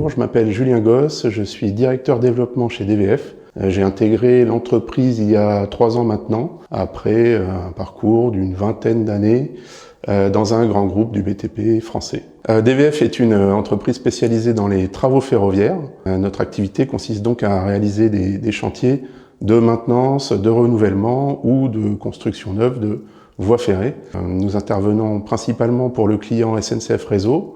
Bonjour, je m'appelle Julien Gosse, je suis directeur développement chez DVF. J'ai intégré l'entreprise il y a 3 ans maintenant, après un parcours d'une vingtaine d'années dans un grand groupe du BTP français. DVF est une entreprise spécialisée dans les travaux ferroviaires. Notre activité consiste donc à réaliser des chantiers de maintenance, de renouvellement ou de construction neuve de voies ferrées. Nous intervenons principalement pour le client SNCF Réseau,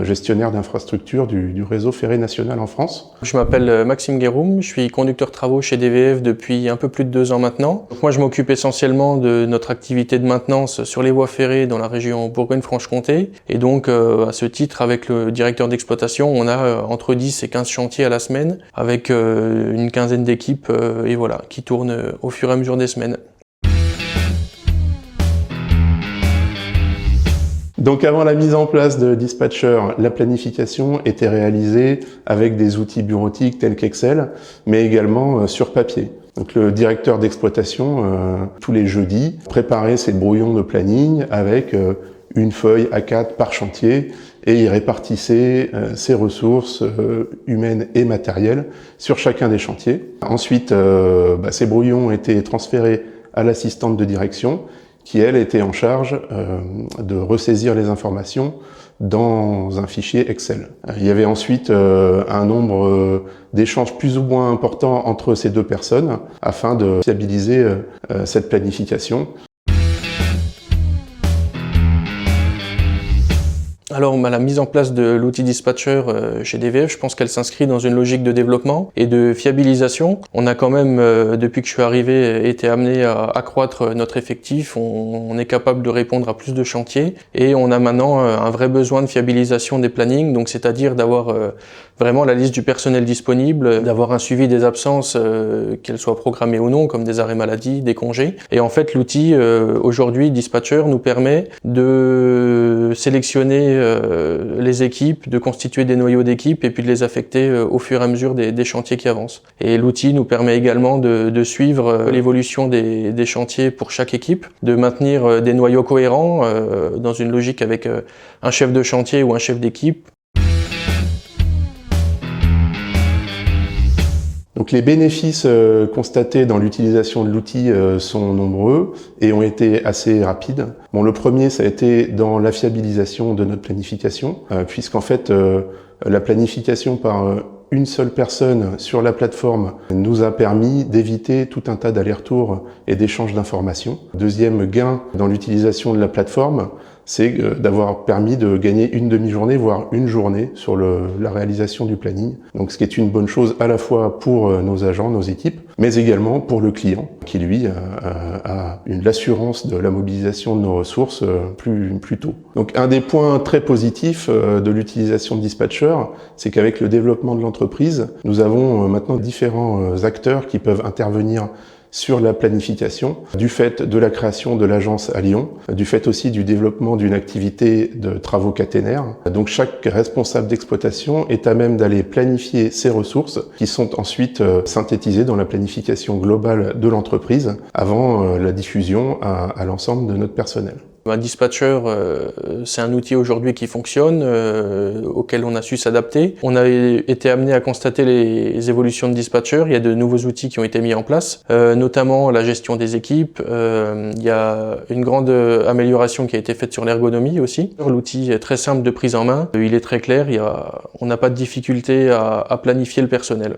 gestionnaire d'infrastructures du réseau ferré national en France. Je m'appelle Maxime Guéroum, je suis conducteur travaux chez DVF depuis un peu plus de 2 ans maintenant. Donc moi je m'occupe essentiellement de notre activité de maintenance sur les voies ferrées dans la région Bourgogne-Franche-Comté. Et donc à ce titre, avec le directeur d'exploitation, on a entre 10 et 15 chantiers à la semaine, avec une quinzaine d'équipes et voilà, qui tournent au fur et à mesure des semaines. Donc avant la mise en place de Dispatcher, la planification était réalisée avec des outils bureautiques tels qu'Excel, mais également sur papier. Donc le directeur d'exploitation, tous les jeudis, préparait ses brouillons de planning avec une feuille A4 par chantier et il répartissait ses ressources humaines et matérielles sur chacun des chantiers. Ensuite, ces brouillons étaient transférés à l'assistante de direction qui, elle, était en charge de ressaisir les informations dans un fichier Excel. Il y avait ensuite un nombre d'échanges plus ou moins importants entre ces deux personnes afin de fiabiliser cette planification. Alors la mise en place de l'outil Dispatcher chez DVF, je pense qu'elle s'inscrit dans une logique de développement et de fiabilisation. On a quand même, depuis que je suis arrivé, été amené à accroître notre effectif. On est capable de répondre à plus de chantiers et on a maintenant un vrai besoin de fiabilisation des plannings, donc c'est-à-dire d'avoir vraiment la liste du personnel disponible, d'avoir un suivi des absences, qu'elles soient programmées ou non, comme des arrêts maladie, des congés. Et en fait, l'outil aujourd'hui Dispatcher nous permet de sélectionner les équipes, de constituer des noyaux d'équipes et puis de les affecter au fur et à mesure des chantiers qui avancent. Et l'outil nous permet également de suivre l'évolution des chantiers pour chaque équipe, de maintenir des noyaux cohérents dans une logique avec un chef de chantier ou un chef d'équipe. Donc les bénéfices constatés dans l'utilisation de l'outil sont nombreux et ont été assez rapides. Bon, le premier, ça a été dans la fiabilisation de notre planification, puisqu'en fait, la planification par une seule personne sur la plateforme nous a permis d'éviter tout un tas d'allers-retours et d'échanges d'informations. Deuxième gain dans l'utilisation de la plateforme, c'est d'avoir permis de gagner une demi-journée, voire une journée sur la réalisation du planning. Donc ce qui est une bonne chose à la fois pour nos agents, nos équipes, mais également pour le client, qui lui a l'assurance de la mobilisation de nos ressources plus tôt. Donc un des points très positifs de l'utilisation de Dispatcher, c'est qu'avec le développement de l'entreprise, nous avons maintenant différents acteurs qui peuvent intervenir sur la planification, du fait de la création de l'agence à Lyon, du fait aussi du développement d'une activité de travaux caténaires. Donc chaque responsable d'exploitation est à même d'aller planifier ses ressources qui sont ensuite synthétisées dans la planification globale de l'entreprise avant la diffusion à l'ensemble de notre personnel. Un Dispatcher, c'est un outil aujourd'hui qui fonctionne, auquel on a su s'adapter. On a été amené à constater les évolutions de Dispatcher. Il y a de nouveaux outils qui ont été mis en place, notamment la gestion des équipes. Il y a une grande amélioration qui a été faite sur l'ergonomie aussi. L'outil est très simple de prise en main, il est très clair, on n'a pas de difficulté à planifier le personnel.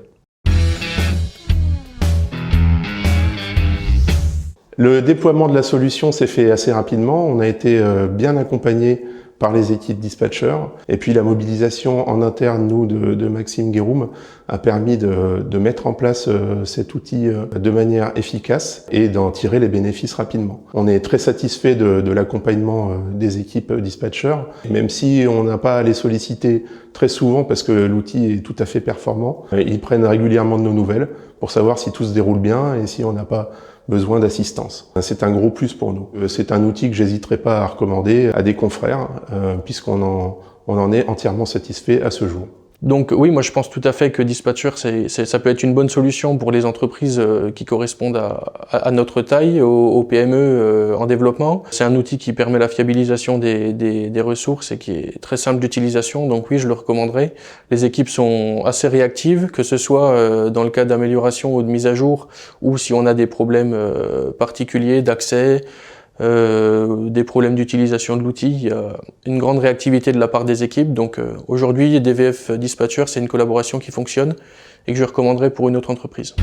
Le déploiement de la solution s'est fait assez rapidement. On a été bien accompagné par les équipes Dispatcher. Et puis la mobilisation en interne, nous, de Maxime Guéroum, a permis de mettre en place cet outil de manière efficace et d'en tirer les bénéfices rapidement. On est très satisfait de l'accompagnement des équipes Dispatcher, même si on n'a pas à les solliciter très souvent parce que l'outil est tout à fait performant. Ils prennent régulièrement de nos nouvelles pour savoir si tout se déroule bien et si on n'a pas besoin d'assistance. C'est un gros plus pour nous. C'est un outil que j'hésiterai pas à recommander à des confrères puisqu'on en est entièrement satisfait à ce jour. Donc oui, moi je pense tout à fait que Dispatcher, ça peut être une bonne solution pour les entreprises qui correspondent à notre taille, aux PME en développement. C'est un outil qui permet la fiabilisation des ressources et qui est très simple d'utilisation, donc oui, je le recommanderais. Les équipes sont assez réactives, que ce soit dans le cas d'amélioration ou de mise à jour, ou si on a des problèmes particuliers d'accès, des problèmes d'utilisation de l'outil. Il y a une grande réactivité de la part des équipes. Donc aujourd'hui, DVF Dispatcher, c'est une collaboration qui fonctionne et que je recommanderais pour une autre entreprise.